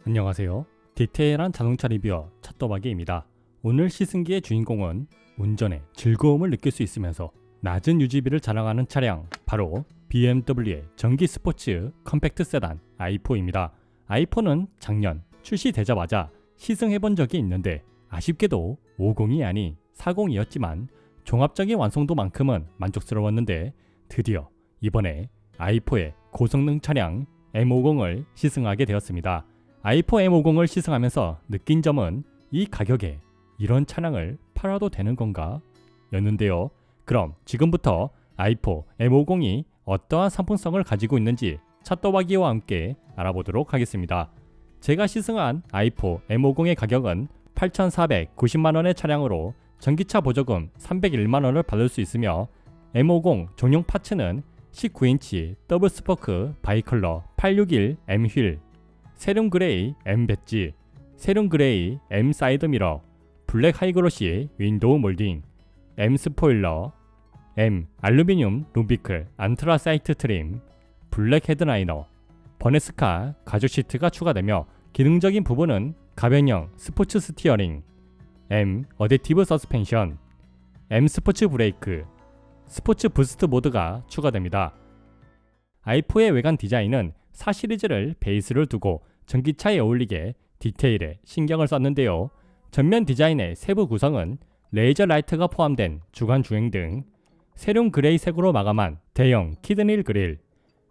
안녕하세요. 디테일한 자동차 리뷰어 찻도박이입니다. 오늘 시승기의 주인공은 운전의 즐거움을 느낄 수 있으면서 낮은 유지비를 자랑하는 차량, 바로 BMW의 전기 스포츠 컴팩트 세단 i4입니다. i4는 작년 출시되자마자 시승해본 적이 있는데 아쉽게도 50이 아닌 40이었지만 종합적인 완성도만큼은 만족스러웠는데 드디어 이번에 i4의 고성능 차량 M50을 시승하게 되었습니다. i4 M50을 시승하면서 느낀 점은 이 가격에 이런 차량을 팔아도 되는 건가? 였는데요. 그럼 지금부터 i4 M50이 어떠한 상품성을 가지고 있는지 찻도박이와 함께 알아보도록 하겠습니다. 제가 시승한 i4 M50의 가격은 8,490만원의 차량으로 전기차 보조금 301만원을 받을 수 있으며 M50 전용 파츠는 19인치 더블 스포크 바이컬러 861M 휠, 세륨 그레이 M 배지, 세륨 그레이 M 사이드 미러, 블랙 하이그로시 윈도우 몰딩, M 스포일러, M 알루미늄 룸비클 안트라사이트 트림, 블랙 헤드라이너, 버네스카 가죽 시트가 추가되며 기능적인 부분은 가변형 스포츠 스티어링, M 어댑티브 서스펜션, M 스포츠 브레이크, 스포츠 부스트 모드가 추가됩니다. i4의 외관 디자인은 4 시리즈를 베이스를 두고 전기차에 어울리게 디테일에 신경을 썼는데요. 전면 디자인의 세부 구성은 레이저 라이트가 포함된 주간 주행등, 세륨 그레이 색으로 마감한 대형 키드닐 그릴,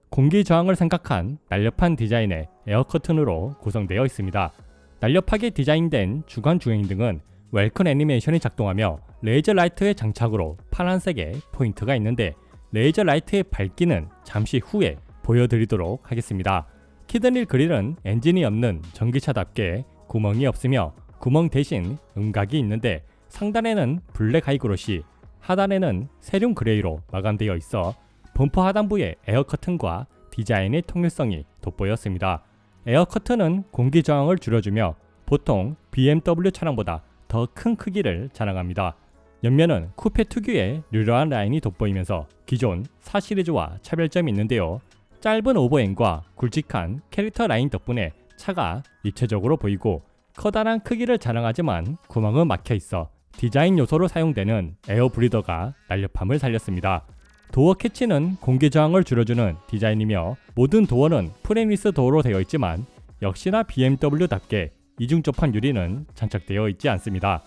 공기 저항을 생각한 날렵한 디자인의 에어 커튼으로 구성되어 있습니다. 날렵하게 디자인된 주간 주행등은 웰컨 애니메이션이 작동하며 레이저 라이트의 장착으로 파란색의 포인트가 있는데 레이저 라이트의 밝기는 잠시 후에 보여드리도록 하겠습니다. 키드닐 그릴은 엔진이 없는 전기차답게 구멍이 없으며 구멍 대신 음각이 있는데 상단에는 블랙 하이그로시, 하단에는 세륨 그레이로 마감되어 있어 범퍼 하단부의 에어 커튼과 디자인의 통일성이 돋보였습니다. 에어 커튼은 공기 저항을 줄여주며 보통 BMW 차량보다 더 큰 크기를 자랑합니다. 옆면은 쿠페 특유의 르르한 라인이 돋보이면서 기존 4 시리즈와 차별점이 있는데요. 짧은 오버행과 굵직한 캐릭터 라인 덕분에 차가 입체적으로 보이고 커다란 크기를 자랑하지만 구멍은 막혀 있어 디자인 요소로 사용되는 에어 브리더가 날렵함을 살렸습니다. 도어 캐치는 공기 저항을 줄여주는 디자인이며 모든 도어는 프레임리스 도어로 되어 있지만 역시나 BMW답게 이중접한 유리는 장착되어 있지 않습니다.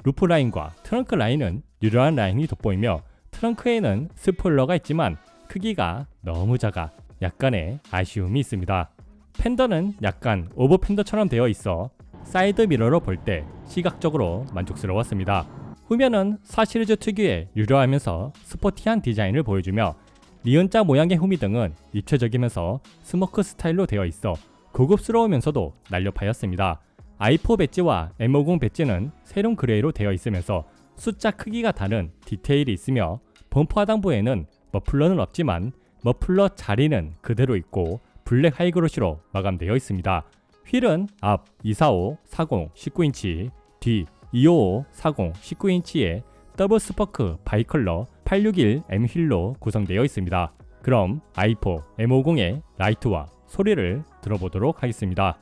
루프 라인과 트렁크 라인은 유려한 라인이 돋보이며 트렁크에는 스포일러가 있지만 크기가 너무 작아 약간의 아쉬움이 있습니다. 팬더는 약간 오브 팬더처럼 되어 있어 사이드 미러로 볼 때 시각적으로 만족스러웠습니다. 후면은 4 시리즈 특유의 유려하면서 스포티한 디자인을 보여주며 니은자 모양의 후미등은 입체적이면서 스모크 스타일로 되어 있어 고급스러우면서도 날렵하였습니다. i4 배지와 M50 배지는 세륨 그레이로 되어 있으면서 숫자 크기가 다른 디테일이 있으며 범퍼 하단부에는 머플러는 없지만 머플러 자리는 그대로 있고 블랙 하이그로시로 마감되어 있습니다. 휠은 앞 245, 40, 19인치, 뒤 255, 40, 19인치의 더블 스포크 바이컬러 861M 휠로 구성되어 있습니다. 그럼 i4 M50의 라이트와 소리를 들어보도록 하겠습니다.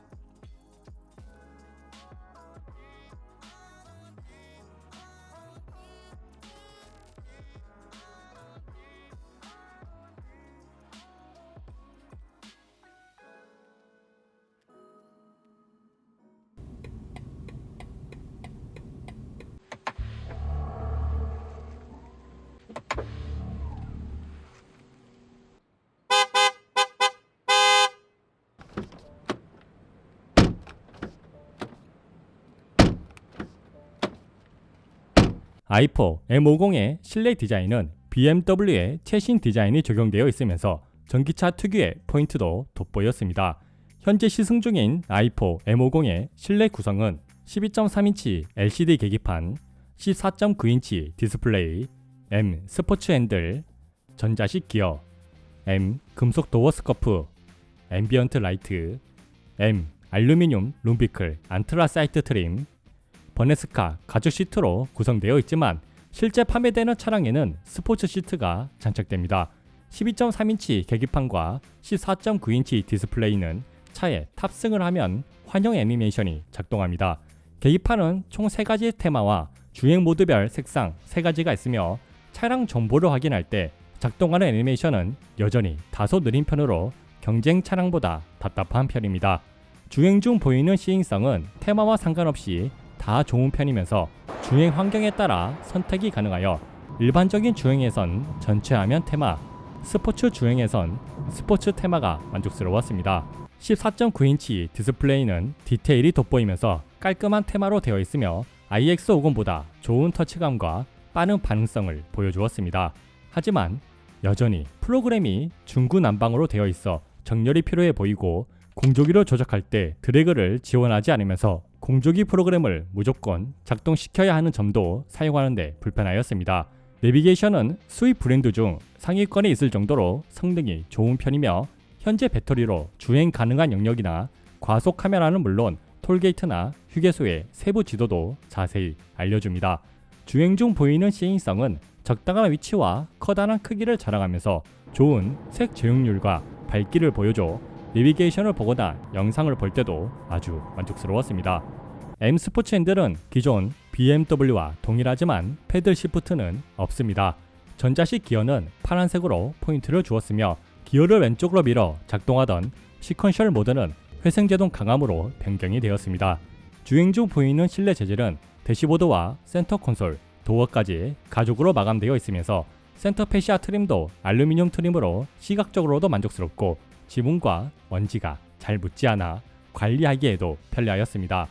i4 M50의 실내 디자인은 BMW의 최신 디자인이 적용되어 있으면서 전기차 특유의 포인트도 돋보였습니다. 현재 시승 중인 i4 M50의 실내 구성은 12.3인치 LCD 계기판, 14.9인치 디스플레이, M 스포츠 핸들, 전자식 기어, M 금속 도어 스커프, 앰비언트 라이트, M 알루미늄 룸비클 안트라사이트 트림, 버네스카 가죽 시트로 구성되어 있지만 실제 판매되는 차량에는 스포츠 시트가 장착됩니다. 12.3인치 계기판과 14.9인치 디스플레이는 차에 탑승을 하면 환영 애니메이션이 작동합니다. 계기판은 총 3가지의 테마와 주행 모드별 색상 3가지가 있으며 차량 정보를 확인할 때 작동하는 애니메이션은 여전히 다소 느린 편으로 경쟁 차량보다 답답한 편입니다. 주행 중 보이는 시인성은 테마와 상관없이 다 좋은 편이면서 주행 환경에 따라 선택이 가능하여 일반적인 주행에선 전체 화면 테마, 스포츠 주행에선 스포츠 테마가 만족스러웠습니다. 14.9인치 디스플레이는 디테일이 돋보이면서 깔끔한 테마로 되어 있으며 iX50보다 좋은 터치감과 빠른 반응성을 보여주었습니다. 하지만 여전히 프로그램이 중구난방으로 되어 있어 정렬이 필요해 보이고 공조기로 조작할 때 드래그를 지원하지 않으면서 공조기 프로그램을 무조건 작동시켜야 하는 점도 사용하는데 불편하였습니다. 내비게이션은 수입 브랜드 중 상위권에 있을 정도로 성능이 좋은 편이며 현재 배터리로 주행 가능한 영역이나 과속 카메라는 물론 톨게이트나 휴게소의 세부 지도도 자세히 알려줍니다. 주행 중 보이는 시인성은 적당한 위치와 커다란 크기를 자랑하면서 좋은 색 제형률과 밝기를 보여줘 내비게이션을 보거나 영상을 볼 때도 아주 만족스러웠습니다. M 스포츠 핸들은 기존 BMW와 동일하지만 패들 시프트는 없습니다. 전자식 기어는 파란색으로 포인트를 주었으며 기어를 왼쪽으로 밀어 작동하던 시퀀셜 모드는 회생제동 강함으로 변경이 되었습니다. 주행 중 보이는 실내 재질은 대시보드와 센터 콘솔, 도어까지 가죽으로 마감되어 있으면서 센터 패시아 트림도 알루미늄 트림으로 시각적으로도 만족스럽고 지문과 먼지가 잘 묻지 않아 관리하기에도 편리하였습니다.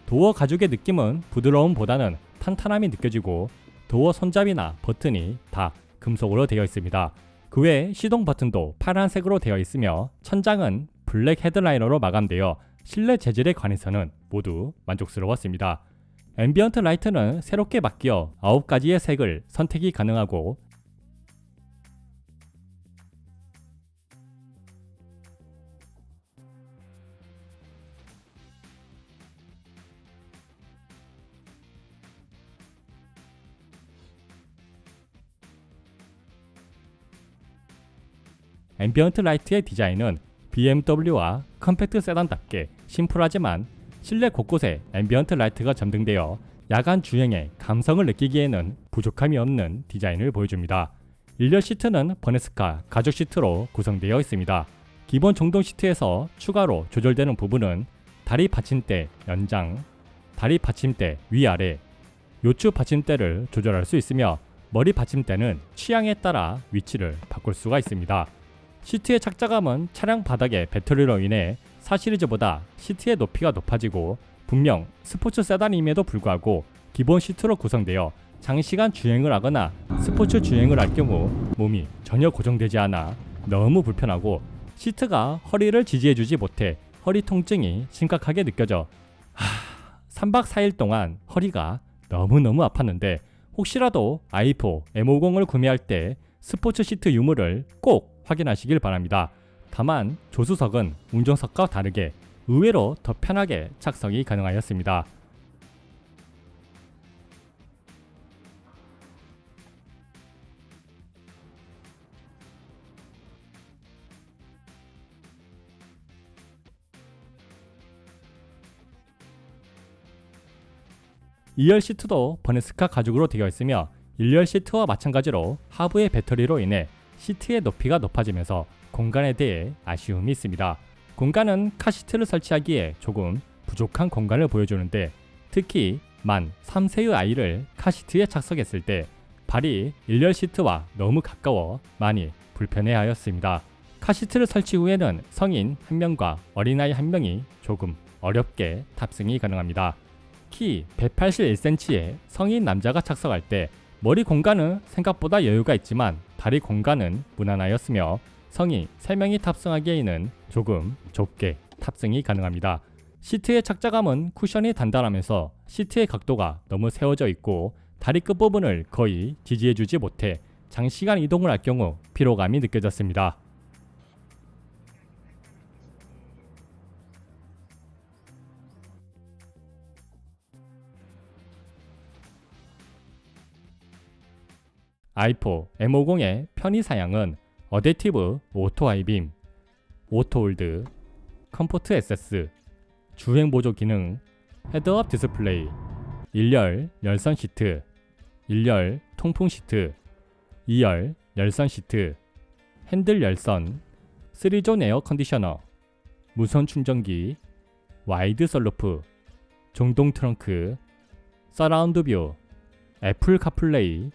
도어 가죽의 느낌은 부드러움보다는 탄탄함이 느껴지고 도어 손잡이나 버튼이 다 금속으로 되어 있습니다. 그 외 시동 버튼도 파란색으로 되어 있으며 천장은 블랙 헤드라이너로 마감되어 실내 재질에 관해서는 모두 만족스러웠습니다. 앰비언트 라이트는 새롭게 바뀌어 9가지의 색을 선택이 가능하고 앰비언트 라이트의 디자인은 BMW와 컴팩트 세단답게 심플하지만 실내 곳곳에 앰비언트 라이트가 점등되어 야간 주행의 감성을 느끼기에는 부족함이 없는 디자인을 보여줍니다. 일렬 시트는 버네스카 가죽 시트로 구성되어 있습니다. 기본 종동 시트에서 추가로 조절되는 부분은 다리 받침대 연장, 다리 받침대 위아래, 요추 받침대를 조절할 수 있으며 머리 받침대는 취향에 따라 위치를 바꿀 수가 있습니다. 시트의 착자감은 차량 바닥의 배터리로 인해 4시리즈보다 시트의 높이가 높아지고 분명 스포츠 세단임에도 불구하고 기본 시트로 구성되어 장시간 주행을 하거나 스포츠 주행을 할 경우 몸이 전혀 고정되지 않아 너무 불편하고 시트가 허리를 지지해주지 못해 허리 통증이 심각하게 느껴져 3박 4일 동안 허리가 너무너무 아팠는데 혹시라도 i4 M50을 구매할 때 스포츠 시트 유무를 꼭 확인하시길 바랍니다. 다만 조수석은 운전석과 다르게 의외로 더 편하게 착석이 가능하였습니다.2열 시트도 버네스카 가죽으로 되어 있으며 1열 시트와 마찬가지로 하부의 배터리로 인해 시트의 높이가 높아지면서 공간에 대해 아쉬움이 있습니다. 공간은 카시트를 설치하기에 조금 부족한 공간을 보여주는데 특히 만 3세의 아이를 카시트에 착석했을 때 발이 1열 시트와 너무 가까워 많이 불편해하였습니다. 카시트를 설치 후에는 성인 1명과 어린아이 1명이 조금 어렵게 탑승이 가능합니다. 키 181cm의 성인 남자가 착석할 때 머리 공간은 생각보다 여유가 있지만 다리 공간은 무난하였으며 성인 3명이 탑승하기에는 조금 좁게 탑승이 가능합니다. 시트의 착자감은 쿠션이 단단하면서 시트의 각도가 너무 세워져 있고 다리 끝부분을 거의 지지해주지 못해 장시간 이동을 할 경우 피로감이 느껴졌습니다. i4 M50의 편의 사양은 어댑티브 오토 하이빔, 오토 홀드, 컴포트 SS, 주행 보조 기능, 헤드업 디스플레이, 1열 열선 시트, 1열 통풍 시트, 2열 열선 시트, 핸들 열선, 3존 에어 컨디셔너, 무선 충전기, 와이드 썬루프, 종동 트렁크, 서라운드 뷰, 애플 카플레이,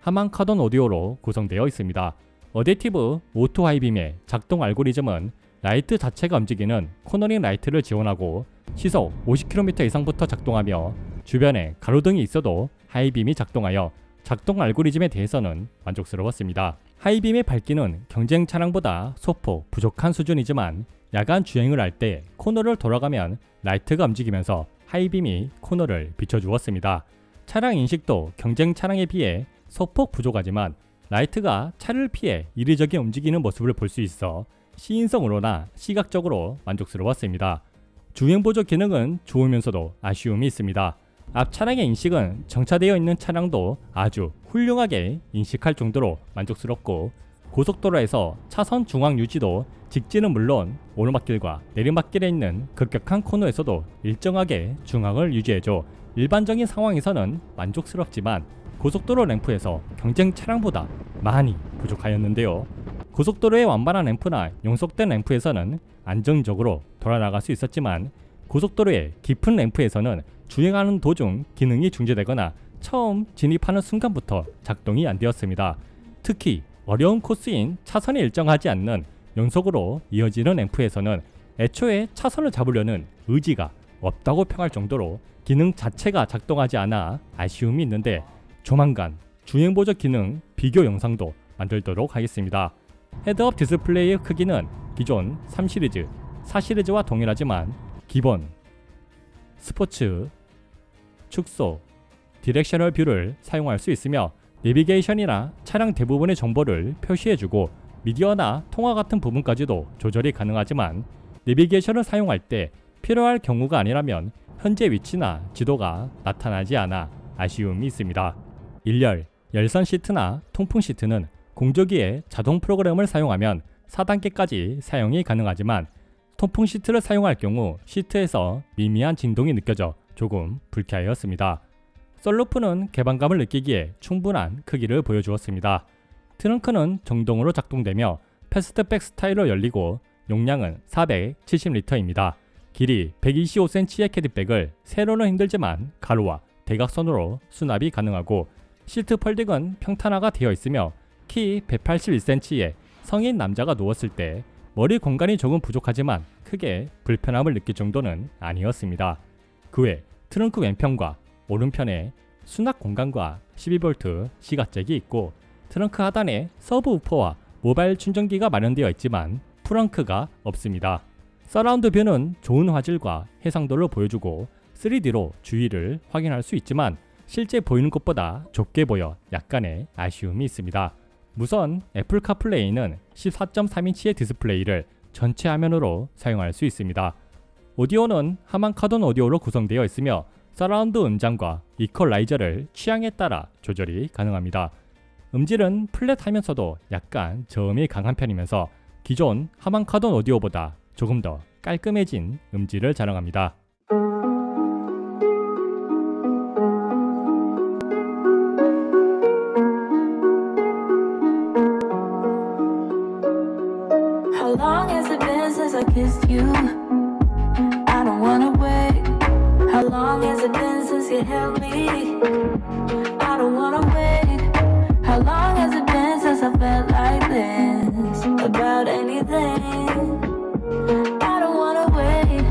하만 카돈 오디오로 구성되어 있습니다. 어댑티브 오토 하이빔의 작동 알고리즘은 라이트 자체가 움직이는 코너링 라이트를 지원하고 시속 50km 이상부터 작동하며 주변에 가로등이 있어도 하이빔이 작동하여 작동 알고리즘에 대해서는 만족스러웠습니다. 하이빔의 밝기는 경쟁 차량보다 소폭 부족한 수준이지만 야간 주행을 할 때 코너를 돌아가면 라이트가 움직이면서 하이빔이 코너를 비춰주었습니다. 차량 인식도 경쟁 차량에 비해 소폭 부족하지만 라이트가 차를 피해 이리저리 움직이는 모습을 볼 수 있어 시인성으로나 시각적으로 만족스러웠습니다. 주행보조 기능은 좋으면서도 아쉬움이 있습니다. 앞 차량의 인식은 정차되어 있는 차량도 아주 훌륭하게 인식할 정도로 만족스럽고 고속도로에서 차선 중앙 유지도 직진은 물론 오르막길과 내리막길에 있는 급격한 코너에서도 일정하게 중앙을 유지해줘 일반적인 상황에서는 만족스럽지만 고속도로 램프에서 경쟁 차량보다 많이 부족하였는데요. 고속도로의 완만한 램프나 용속된 램프에서는 안정적으로 돌아나갈 수 있었지만 고속도로의 깊은 램프에서는 주행하는 도중 기능이 중지되거나 처음 진입하는 순간부터 작동이 안 되었습니다. 특히 어려운 코스인 차선이 일정하지 않는 연속으로 이어지는 램프에서는 애초에 차선을 잡으려는 의지가 없다고 평할 정도로 기능 자체가 작동하지 않아 아쉬움이 있는데 조만간 주행보조 기능 비교 영상도 만들도록 하겠습니다. 헤드업 디스플레이의 크기는 기존 3시리즈, 4시리즈와 동일하지만 기본, 스포츠, 축소, 디렉셔널 뷰를 사용할 수 있으며 내비게이션이나 차량 대부분의 정보를 표시해주고 미디어나 통화 같은 부분까지도 조절이 가능하지만 내비게이션을 사용할 때 필요할 경우가 아니라면 현재 위치나 지도가 나타나지 않아 아쉬움이 있습니다. 1열 열선 시트나 통풍 시트는 공조기에 자동 프로그램을 사용하면 4단계까지 사용이 가능하지만 통풍 시트를 사용할 경우 시트에서 미미한 진동이 느껴져 조금 불쾌하였습니다. 썬루프는 개방감을 느끼기에 충분한 크기를 보여주었습니다. 트렁크는 정동으로 작동되며 패스트백 스타일로 열리고 용량은 470리터입니다. 길이 125cm의 캐디백을 세로는 힘들지만 가로와 대각선으로 수납이 가능하고 시트 폴딩은 평탄화가 되어 있으며 키 181cm의 성인 남자가 누웠을 때 머리 공간이 조금 부족하지만 크게 불편함을 느낄 정도는 아니었습니다. 그 외 트렁크 왼편과 오른편에 수납 공간과 12V 시가잭이 있고 트렁크 하단에 서브우퍼와 모바일 충전기가 마련되어 있지만 프렁크가 없습니다. 서라운드 뷰는 좋은 화질과 해상도를 보여주고 3D로 주위를 확인할 수 있지만 실제 보이는 것보다 좁게 보여 약간의 아쉬움이 있습니다. 무선 애플 카플레이는 14.3인치의 디스플레이를 전체 화면으로 사용할 수 있습니다. 오디오는 하만 카돈 오디오로 구성되어 있으며 서라운드 음장과 이퀄라이저를 취향에 따라 조절이 가능합니다. 음질은 플랫하면서도 약간 저음이 강한 편이면서 기존 하만 카돈 오디오보다 조금 더 깔끔해진 음질을 자랑합니다. How long has it been since I kissed you? I don't wanna wait. How long has it been since you held me? I don't wanna wait. How long has it been since I felt like this about anything? I don't wanna wait.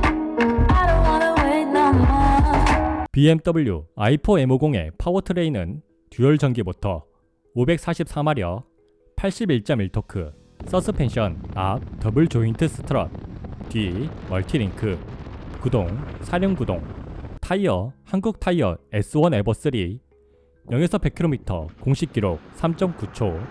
I don't wanna wait no more. BMW i4 M50의 파워트레인은 듀얼 전기 모터, 544마력, 81.1토크, 서스펜션 앞 더블 조인트 스트럿, 뒤 멀티링크, 구동, 사륜구동, 타이어 한국 타이어 S1 에버3, 0에서 100km 공식 기록 3.9초,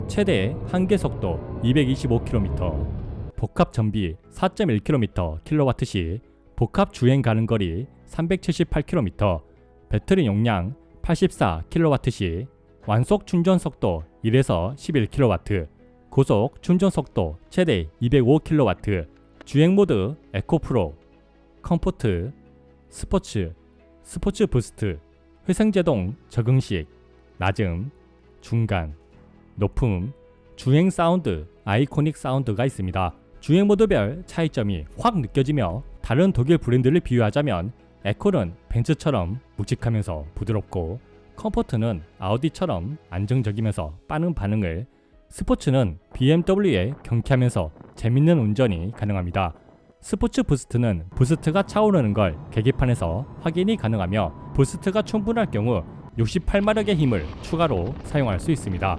최대 한계 속도 225km, 복합 전비 4.1km kWh, 복합 주행 가능 거리 378km, 배터리 용량 84kWh, 완속 충전 속도 1에서 11kW, 고속 충전 속도 최대 205kW, 주행 모드 에코 프로, 컴포트, 스포츠, 스포츠 부스트, 회생제동 적응식, 낮음, 중간, 높음, 주행 사운드, 아이코닉 사운드가 있습니다. 주행 모드별 차이점이 확 느껴지며 다른 독일 브랜드를 비유하자면 에코는 벤츠처럼 묵직하면서 부드럽고 컴포트는 아우디처럼 안정적이면서 빠른 반응을, 스포츠는 BMW에 경쾌하면서 재밌는 운전이 가능합니다. 스포츠 부스트는 부스트가 차오르는 걸 계기판에서 확인이 가능하며 부스트가 충분할 경우 68마력의 힘을 추가로 사용할 수 있습니다.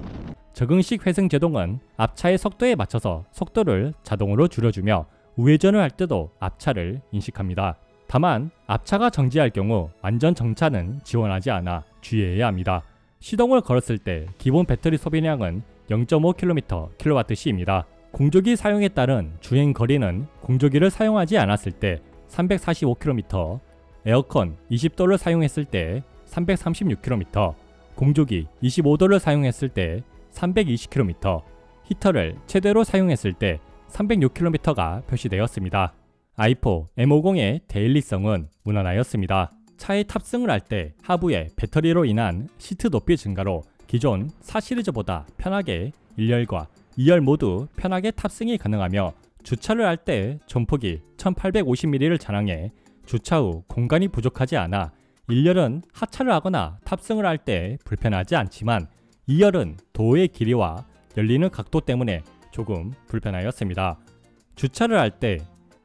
적응식 회생 제동은 앞차의 속도에 맞춰서 속도를 자동으로 줄여주며 우회전을 할 때도 앞차를 인식합니다. 다만 앞차가 정지할 경우 완전 정차는 지원하지 않아 주의해야 합니다. 시동을 걸었을 때 기본 배터리 소비량은 0.5km kWh입니다. 공조기 사용에 따른 주행 거리는 공조기를 사용하지 않았을 때 345km, 에어컨 20도를 사용했을 때 336km, 공조기 25도를 사용했을 때 320km, 히터를 최대로 사용했을 때 306km가 표시되었습니다. i4 M50의 데일리성은 무난하였습니다. 차에 탑승을 할 때 하부의 배터리로 인한 시트 높이 증가로 기존 4시리즈보다 편하게 1열과 2열 모두 편하게 탑승이 가능하며 주차를 할 때 존폭이 1850mm를 자랑해 주차 후 공간이 부족하지 않아 1열은 하차를 하거나 탑승을 할 때 불편하지 않지만 2열은 도어의 길이와 열리는 각도 때문에 조금 불편하였습니다. 주차를 할 때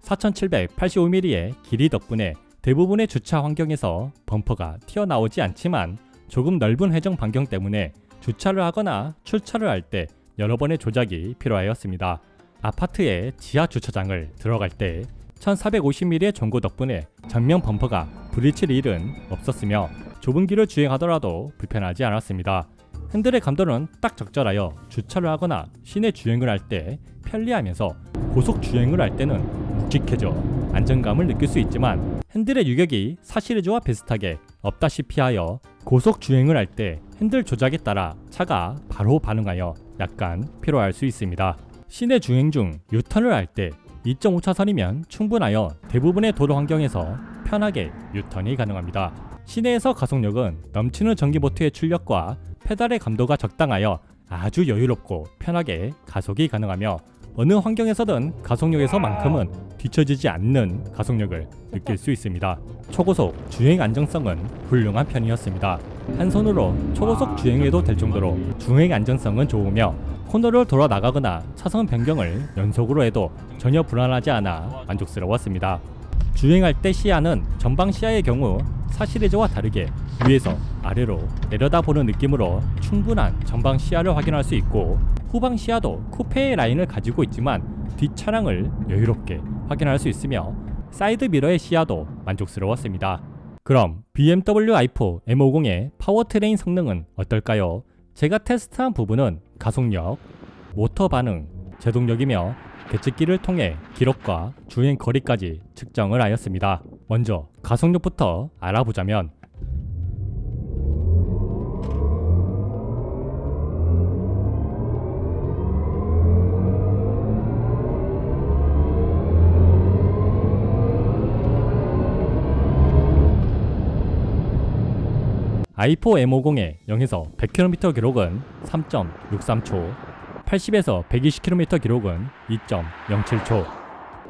4785mm의 길이 덕분에 대부분의 주차 환경에서 범퍼가 튀어나오지 않지만 조금 넓은 회전 반경 때문에 주차를 하거나 출차를 할 때 여러 번의 조작이 필요하였습니다. 아파트의 지하 주차장을 들어갈 때 1450mm의 전고 덕분에 전면 범퍼가 부딪힐 일은 없었으며 좁은 길을 주행하더라도 불편하지 않았습니다. 핸들의 감도는 딱 적절하여 주차를 하거나 시내 주행을 할 때 편리하면서 고속 주행을 할 때는 묵직해져 안정감을 느낄 수 있지만 핸들의 유격이 4시리즈와 비슷하게 없다시피 하여 고속 주행을 할 때 핸들 조작에 따라 차가 바로 반응하여 약간 피로할 수 있습니다. 시내 주행 중 유턴을 할 때 2.5차선이면 충분하여 대부분의 도로 환경에서 편하게 유턴이 가능합니다. 시내에서 가속력은 넘치는 전기모터의 출력과 페달의 감도가 적당하여 아주 여유롭고 편하게 가속이 가능하며 어느 환경에서든 가속력에서만큼은 뒤처지지 않는 가속력을 느낄 수 있습니다. 초고속 주행 안정성은 훌륭한 편이었습니다. 한 손으로 초고속 주행해도 될 정도로 주행 안정성은 좋으며 코너를 돌아 나가거나 차선 변경을 연속으로 해도 전혀 불안하지 않아 만족스러웠습니다. 주행할 때 시야는 전방 시야의 경우 4시리즈와 다르게 위에서 아래로 내려다보는 느낌으로 충분한 전방 시야를 확인할 수 있고 후방 시야도 쿠페의 라인을 가지고 있지만 뒷 차량을 여유롭게 확인할 수 있으며 사이드 미러의 시야도 만족스러웠습니다. 그럼 BMW i4 M50의 파워트레인 성능은 어떨까요? 제가 테스트한 부분은 가속력, 모터 반응, 제동력이며 계측기를 통해 기록과 주행 거리까지 측정을 하였습니다. 먼저 가속력부터 알아보자면 i4 M50의 0에서 100km 기록은 3.63초, 80에서 120km 기록은 2.07초,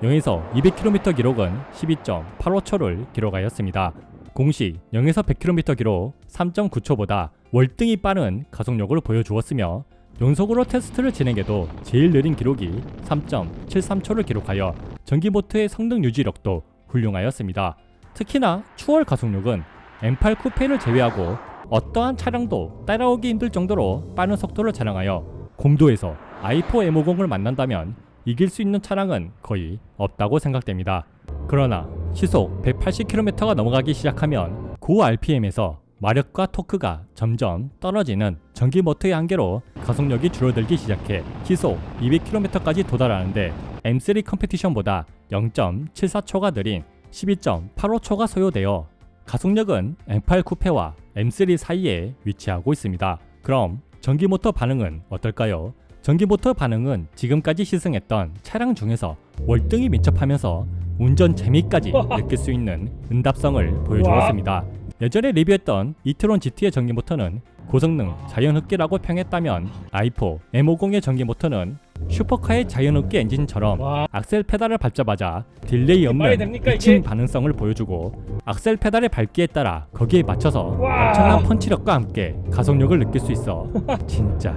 0에서 200km 기록은 12.85초를 기록하였습니다. 공식 0에서 100km 기록 3.9초보다 월등히 빠른 가속력을 보여주었으며 연속으로 테스트를 진행해도 제일 느린 기록이 3.73초를 기록하여 전기모터의 성능 유지력도 훌륭하였습니다. 특히나 추월 가속력은 M8 쿠페를 제외하고 어떠한 차량도 따라오기 힘들 정도로 빠른 속도를 자랑하여 공도에서 i4 M50을 만난다면 이길 수 있는 차량은 거의 없다고 생각됩니다. 그러나 시속 180km가 넘어가기 시작하면 고 RPM에서 마력과 토크가 점점 떨어지는 전기 모터의 한계로 가속력이 줄어들기 시작해 시속 200km까지 도달하는데 M3 컴피티션보다 0.74초가 느린 12.85초가 소요되어 가속력은 M8 쿠페와 M3 사이에 위치하고 있습니다. 그럼 전기모터 반응은 어떨까요? 전기모터 반응은 지금까지 시승했던 차량 중에서 월등히 민첩하면서 운전 재미까지 느낄 수 있는 응답성을 보여주었습니다. 예전에 리뷰했던 이트론 GT의 전기모터는 고성능 자연흡기라고 평했다면 i4 M50의 전기모터는 슈퍼카의 자연흡기 엔진처럼 악셀 페달을 밟자마자 딜레이 없는 미친 반응성을 보여주고 악셀 페달의 밟기에 따라 거기에 맞춰서 엄청난 펀치력과 함께 가속력을 느낄 수 있어 진짜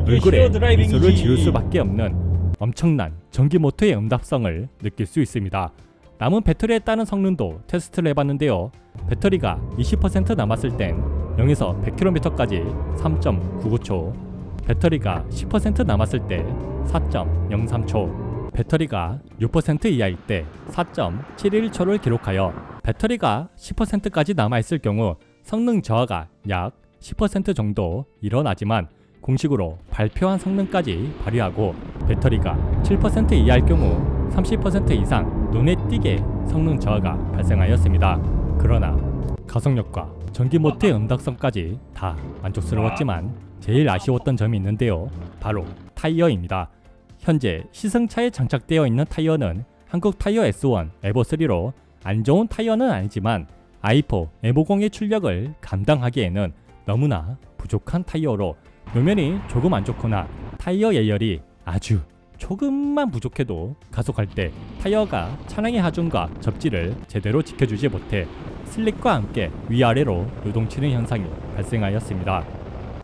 얼굴에 미소를 지을 수밖에 없는 엄청난 전기모터의 응답성을 느낄 수 있습니다. 남은 배터리에 따른 성능도 테스트를 해봤는데요. 배터리가 20% 남았을 땐 0에서 100km까지 3.99초, 배터리가 10% 남았을 때 4.03초, 배터리가 6% 이하일 때 4.71초를 기록하여 배터리가 10%까지 남아있을 경우 성능 저하가 약 10% 정도 일어나지만 공식으로 발표한 성능까지 발휘하고 배터리가 7% 이하일 경우 30% 이상 눈에 띄게 성능 저하가 발생하였습니다. 그러나 가속력과 전기모터의 응답성까지 다 만족스러웠지만 제일 아쉬웠던 점이 있는데요. 바로 타이어입니다. 현재 시승차에 장착되어 있는 타이어는 한국 타이어 S1 에버3로 안 좋은 타이어는 아니지만 i4 M50의 출력을 감당하기에는 너무나 부족한 타이어로 노면이 조금 안 좋거나 타이어 예열이 아주 조금만 부족해도 가속할 때 타이어가 차량의 하중과 접지를 제대로 지켜주지 못해 슬립과 함께 위아래로 요동치는 현상이 발생하였습니다.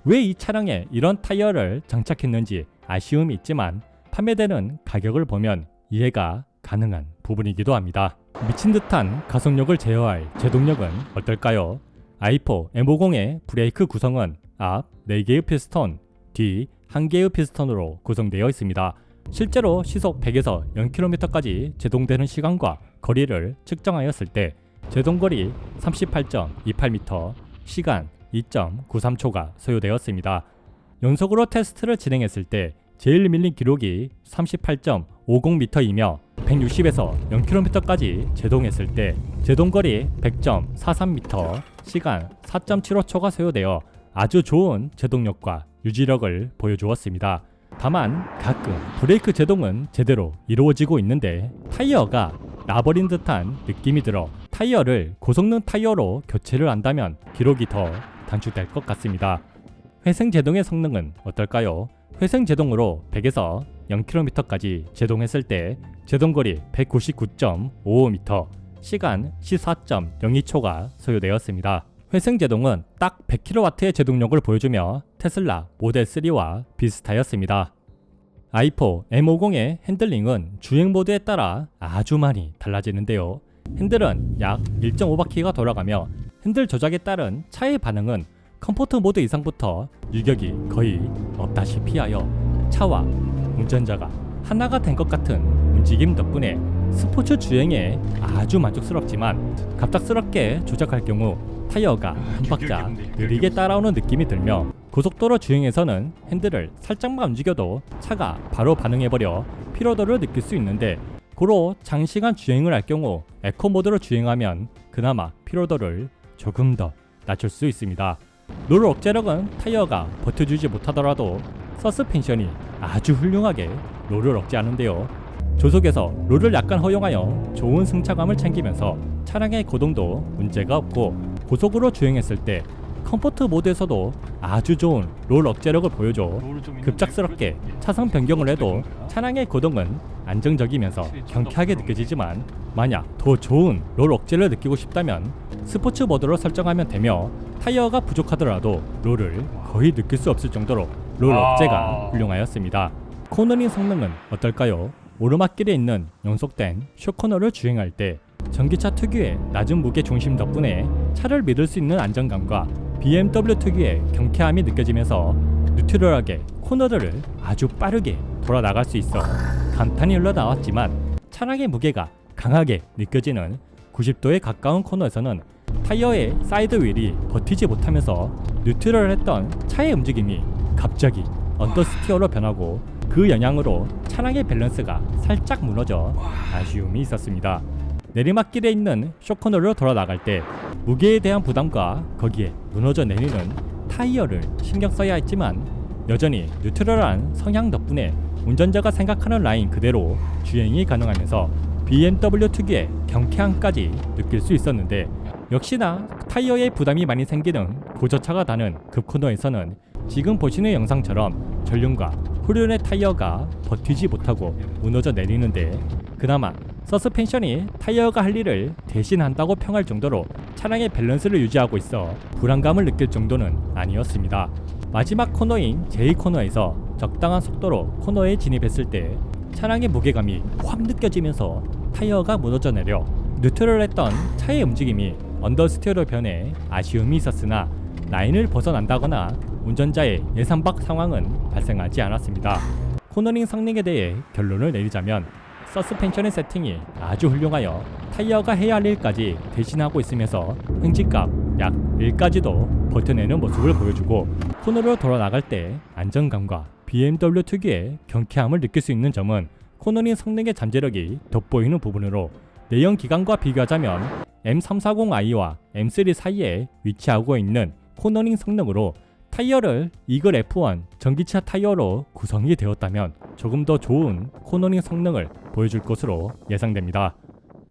왜 이 차량에 이런 타이어를 장착했는지 아쉬움이 있지만 판매되는 가격을 보면 이해가 가능한 부분이기도 합니다. 미친 듯한 가속력을 제어할 제동력은 어떨까요? i4 M50의 브레이크 구성은 앞 4개의 피스톤, 뒤 1개의 피스톤으로 구성되어 있습니다. 실제로 시속 100에서 0km까지 제동되는 시간과 거리를 측정하였을 때 제동거리 38.28m, 시간 2.93초가 소요되었습니다. 연속으로 테스트를 진행했을 때 제일 밀린 기록이 38.50m이며 160에서 0km까지 제동했을 때 제동거리 100.43m, 시간 4.75초가 소요되어 아주 좋은 제동력과 유지력을 보여주었습니다. 다만 가끔 브레이크 제동은 제대로 이루어지고 있는데 타이어가 나버린 듯한 느낌이 들어 타이어를 고성능 타이어로 교체를 한다면 기록이 더 단축될 것 같습니다. 회생 제동의 성능은 어떨까요? 회생 제동으로 100에서 0km까지 제동했을 때 제동거리 199.55m, 시간 14.02초가 소요되었습니다. 회생 제동은 딱 100kW의 제동력을 보여주며 테슬라 모델 3와 비슷하였습니다. i4 M50의 핸들링은 주행 모드에 따라 아주 많이 달라지는데요. 핸들은 약 1.5바퀴가 돌아가며 핸들 조작에 따른 차의 반응은 컴포트 모드 이상부터 유격이 거의 없다시피 하여 차와 운전자가 하나가 된 것 같은 움직임 덕분에 스포츠 주행에 아주 만족스럽지만 갑작스럽게 조작할 경우 타이어가 한 박자 느리게 따라오는 느낌이 들며 고속도로 주행에서는 핸들을 살짝만 움직여도 차가 바로 반응해버려 피로도를 느낄 수 있는데 고로 장시간 주행을 할 경우 에코 모드로 주행하면 그나마 피로도를 조금 더 낮출 수 있습니다. 롤 억제력은 타이어가 버텨주지 못하더라도 서스펜션이 아주 훌륭하게 롤을 억제하는데요. 조속에서 롤을 약간 허용하여 좋은 승차감을 챙기면서 차량의 고동도 문제가 없고 고속으로 주행했을 때 컴포트 모드에서도 아주 좋은 롤 억제력을 보여줘 급작스럽게 차선 변경을 해도 차량의 고동은 안정적이면서 경쾌하게 느껴지지만 만약 더 좋은 롤 억제를 느끼고 싶다면 스포츠 모드로 설정하면 되며 타이어가 부족하더라도 롤을 거의 느낄 수 없을 정도로 롤 억제가 훌륭하였습니다. 코너링 성능은 어떨까요? 오르막길에 있는 연속된 쇼코너를 주행할 때 전기차 특유의 낮은 무게 중심 덕분에 차를 믿을 수 있는 안정감과 BMW 특유의 경쾌함이 느껴지면서 뉴트럴하게 코너들을 아주 빠르게 돌아 나갈 수 있어 감탄이 흘러나왔지만 차량의 무게가 강하게 느껴지는 90도에 가까운 코너에서는 타이어의 사이드 휠이 버티지 못하면서 뉴트럴했던 차의 움직임이 갑자기 언더스티어로 변하고 그 영향으로 차량의 밸런스가 살짝 무너져 아쉬움이 있었습니다. 내리막길에 있는 쇼코너로 돌아 나갈 때 무게에 대한 부담과 거기에 무너져 내리는 타이어를 신경 써야 했지만 여전히 뉴트럴한 성향 덕분에 운전자가 생각하는 라인 그대로 주행이 가능하면서 BMW 특유의 경쾌함까지 느낄 수 있었는데, 역시나 타이어에 부담이 많이 생기는 고저차가 다는 급코너에서는 지금 보시는 영상처럼 전륜과 후륜의 타이어가 버티지 못하고 무너져 내리는데, 그나마 서스펜션이 타이어가 할 일을 대신한다고 평할 정도로 차량의 밸런스를 유지하고 있어 불안감을 느낄 정도는 아니었습니다. 마지막 코너인 J코너에서 적당한 속도로 코너에 진입했을 때 차량의 무게감이 확 느껴지면서 타이어가 무너져 내려 뉴트럴했던 차의 움직임이 언더스티어로 변해 아쉬움이 있었으나 라인을 벗어난다거나 운전자의 예상 밖 상황은 발생하지 않았습니다. 코너링 성능에 대해 결론을 내리자면 서스펜션의 세팅이 아주 훌륭하여 타이어가 해야 할 일까지 대신하고 있으면서 행진값 약 1까지도 버텨내는 모습을 보여주고, 코너로 돌아 나갈 때 안정감과 BMW 특유의 경쾌함을 느낄 수 있는 점은 코너링 성능의 잠재력이 돋보이는 부분으로, 내연 기관과 비교하자면 M340i와 M3 사이에 위치하고 있는 코너링 성능으로 타이어를 이글 F1 전기차 타이어로 구성이 되었다면 조금 더 좋은 코너링 성능을 보여줄 것으로 예상됩니다.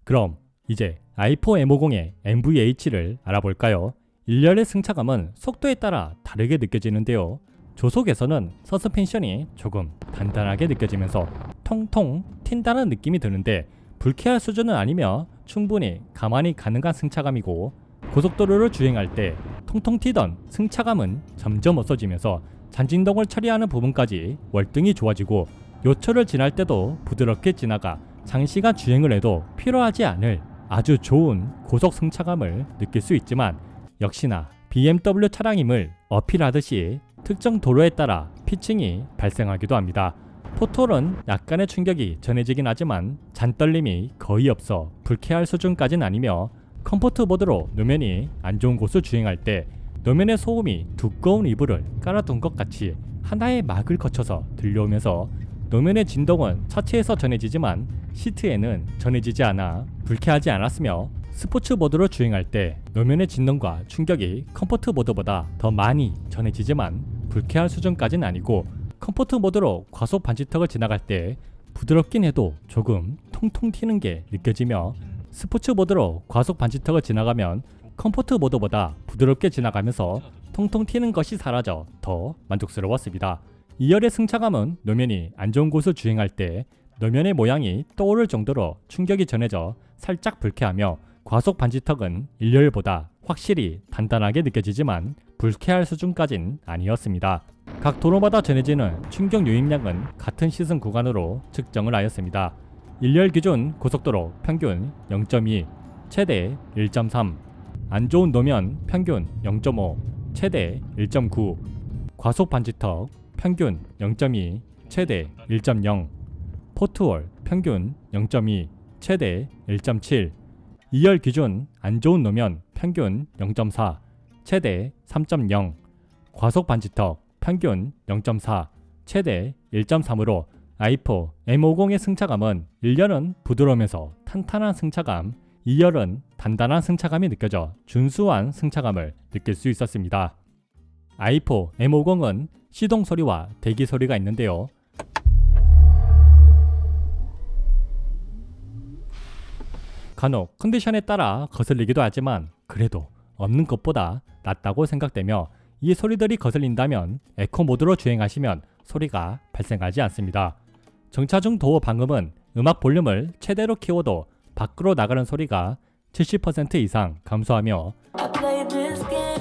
그럼 이제 i4 M50의 NVH를 알아볼까요? 일렬의 승차감은 속도에 따라 다르게 느껴지는데요. 조속에서는 서스펜션이 조금 단단하게 느껴지면서 통통 튄다는 느낌이 드는데, 불쾌할 수준은 아니며 충분히 가만히 가능한 승차감이고, 고속도로를 주행할 때 통통 튀던 승차감은 점점 없어지면서 잔진동을 처리하는 부분까지 월등히 좋아지고, 요철을 지날 때도 부드럽게 지나가 장시간 주행을 해도 피로하지 않을 아주 좋은 고속 승차감을 느낄 수 있지만, 역시나 BMW 차량임을 어필하듯이 특정 도로에 따라 피칭이 발생하기도 합니다. 포톨은 약간의 충격이 전해지긴 하지만 잔떨림이 거의 없어 불쾌할 수준까지는 아니며, 컴포트 모드로 노면이 안 좋은 곳을 주행할 때 노면의 소음이 두꺼운 이불을 깔아둔 것 같이 하나의 막을 거쳐서 들려오면서 노면의 진동은 차체에서 전해지지만 시트에는 전해지지 않아 불쾌하지 않았으며, 스포츠 모드로 주행할 때 노면의 진동과 충격이 컴포트 모드보다 더 많이 전해지지만 불쾌할 수준까지는 아니고, 컴포트 모드로 과속 방지턱을 지나갈 때 부드럽긴 해도 조금 통통 튀는 게 느껴지며, 스포츠 모드로 과속 방지턱을 지나가면 컴포트 모드보다 부드럽게 지나가면서 통통 튀는 것이 사라져 더 만족스러웠습니다. 2열의 승차감은 노면이 안 좋은 곳을 주행할 때 노면의 모양이 떠오를 정도로 충격이 전해져 살짝 불쾌하며, 과속 방지턱은 1열보다 확실히 단단하게 느껴지지만 불쾌할 수준까진 아니었습니다. 각 도로마다 전해지는 충격 유입량은 같은 시승 구간으로 측정을 하였습니다. 1열 기준 고속도로 평균 0.2, 최대 1.3, 안 좋은 노면 평균 0.5, 최대 1.9, 과속 방지턱 평균 0.2, 최대 1.0, 포트월 평균 0.2, 최대 1.7, 2열 기준 안 좋은 노면 평균 0.4, 최대 3.0, 과속 방지턱 평균 0.4, 최대 1.3으로 i4 M50의 승차감은 1열은 부드러우면서 탄탄한 승차감, 2열은 단단한 승차감이 느껴져 준수한 승차감을 느낄 수 있었습니다. i4 M50은 시동 소리와 대기 소리가 있는데요. 간혹 컨디션에 따라 거슬리기도 하지만 그래도 없는 것보다 낫다고 생각되며, 이 소리들이 거슬린다면 에코 모드로 주행하시면 소리가 발생하지 않습니다. 정차 중 도어 방음은 음악 볼륨을 최대로 키워도 밖으로 나가는 소리가 70% 이상 감소하며, I played this game.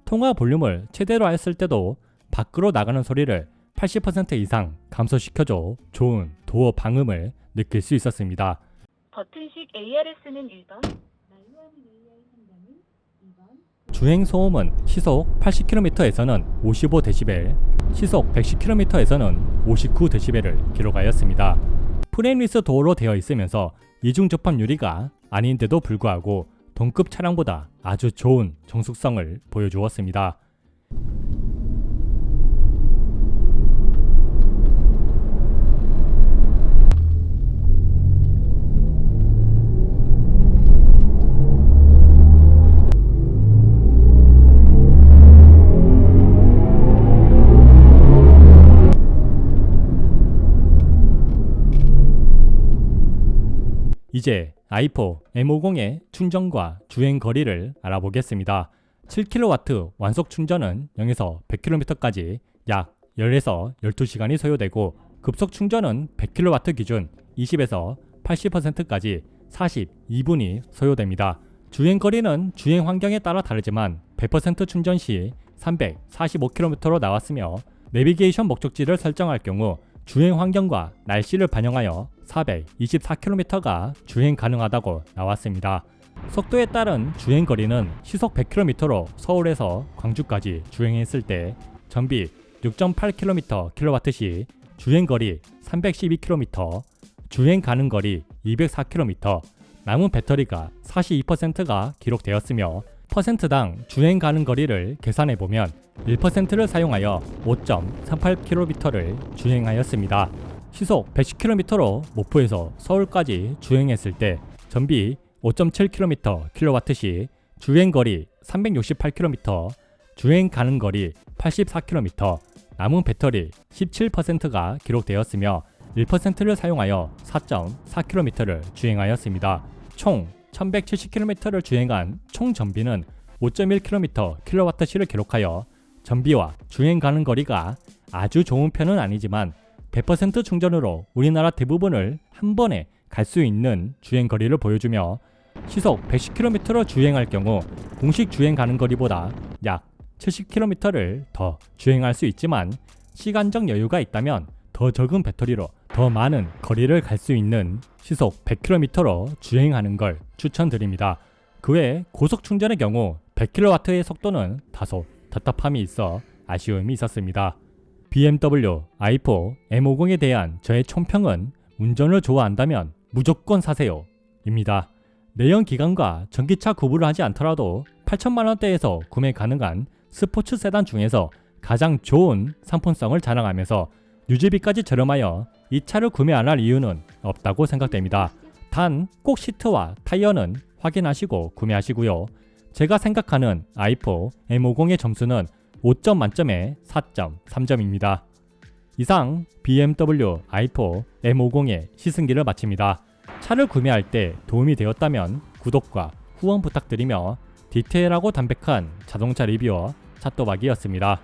통화 볼륨을 최대로 하였을 때도 밖으로 나가는 소리를 80% 이상 감소시켜줘 좋은 도어 방음을 느낄 수 있었습니다. 버튼식 ARS는 1번, 주행 소음은 시속 80km에서는 55dB, 시속 110km에서는 59dB를 기록하였습니다. 프레임리스 도어로 되어 있으면서 이중 접합 유리가 아닌데도 불구하고 동급 차량보다 아주 좋은 정숙성을 보여주었습니다. 이제 i4 M50의 충전과 주행 거리를 알아보겠습니다. 7kW 완속 충전은 0에서 100km까지 약 10에서 12시간이 소요되고 급속 충전은 100kW 기준 20에서 80%까지 42분이 소요됩니다. 주행 거리는 주행 환경에 따라 다르지만 100% 충전 시 345km로 나왔으며 내비게이션 목적지를 설정할 경우 주행 환경과 날씨를 반영하여 424km가 주행 가능하다고 나왔습니다. 속도에 따른 주행 거리는 시속 100km로 서울에서 광주까지 주행했을 때 전비 6.8km/kW 시 주행 거리 312km, 주행 가능 거리 204km, 남은 배터리가 42%가 기록되었으며 퍼센트당 주행 가능 거리를 계산해보면 1%를 사용하여 5.38km를 주행하였습니다. 시속 110km로 목포에서 서울까지 주행했을 때 전비 5.7km/kW 시 주행 거리 368km, 주행 가능 거리 84km, 남은 배터리 17%가 기록되었으며 1%를 사용하여 4.4km를 주행하였습니다. 총 1170km를 주행한 총 전비는 5.1km/kWh를 기록하여 전비와 주행 가는 거리가 아주 좋은 편은 아니지만 100% 충전으로 우리나라 대부분을 한 번에 갈 수 있는 주행 거리를 보여주며 시속 110km로 주행할 경우 공식 주행 가는 거리보다 약 70km를 더 주행할 수 있지만 시간적 여유가 있다면 더 적은 배터리로 더 많은 거리를 갈 수 있는 시속 100km로 주행하는 걸 추천드립니다. 그 외 고속 충전의 경우 100kW의 속도는 다소 답답함이 있어 아쉬움이 있었습니다. BMW i4 M50에 대한 저의 총평은 운전을 좋아한다면 무조건 사세요 입니다. 내연 기관과 전기차 구분을 하지 않더라도 8천만원대에서 구매 가능한 스포츠 세단 중에서 가장 좋은 상품성을 자랑하면서 유지비까지 저렴하여 이 차를 구매 안 할 이유는 없다고 생각됩니다. 단 꼭 시트와 타이어는 확인하시고 구매하시고요. 제가 생각하는 i4 M50의 점수는 5점 만점에 4.3점입니다. 이상 BMW i4 M50의 시승기를 마칩니다. 차를 구매할 때 도움이 되었다면 구독과 후원 부탁드리며 디테일하고 담백한 자동차 리뷰어 찻도박이었습니다.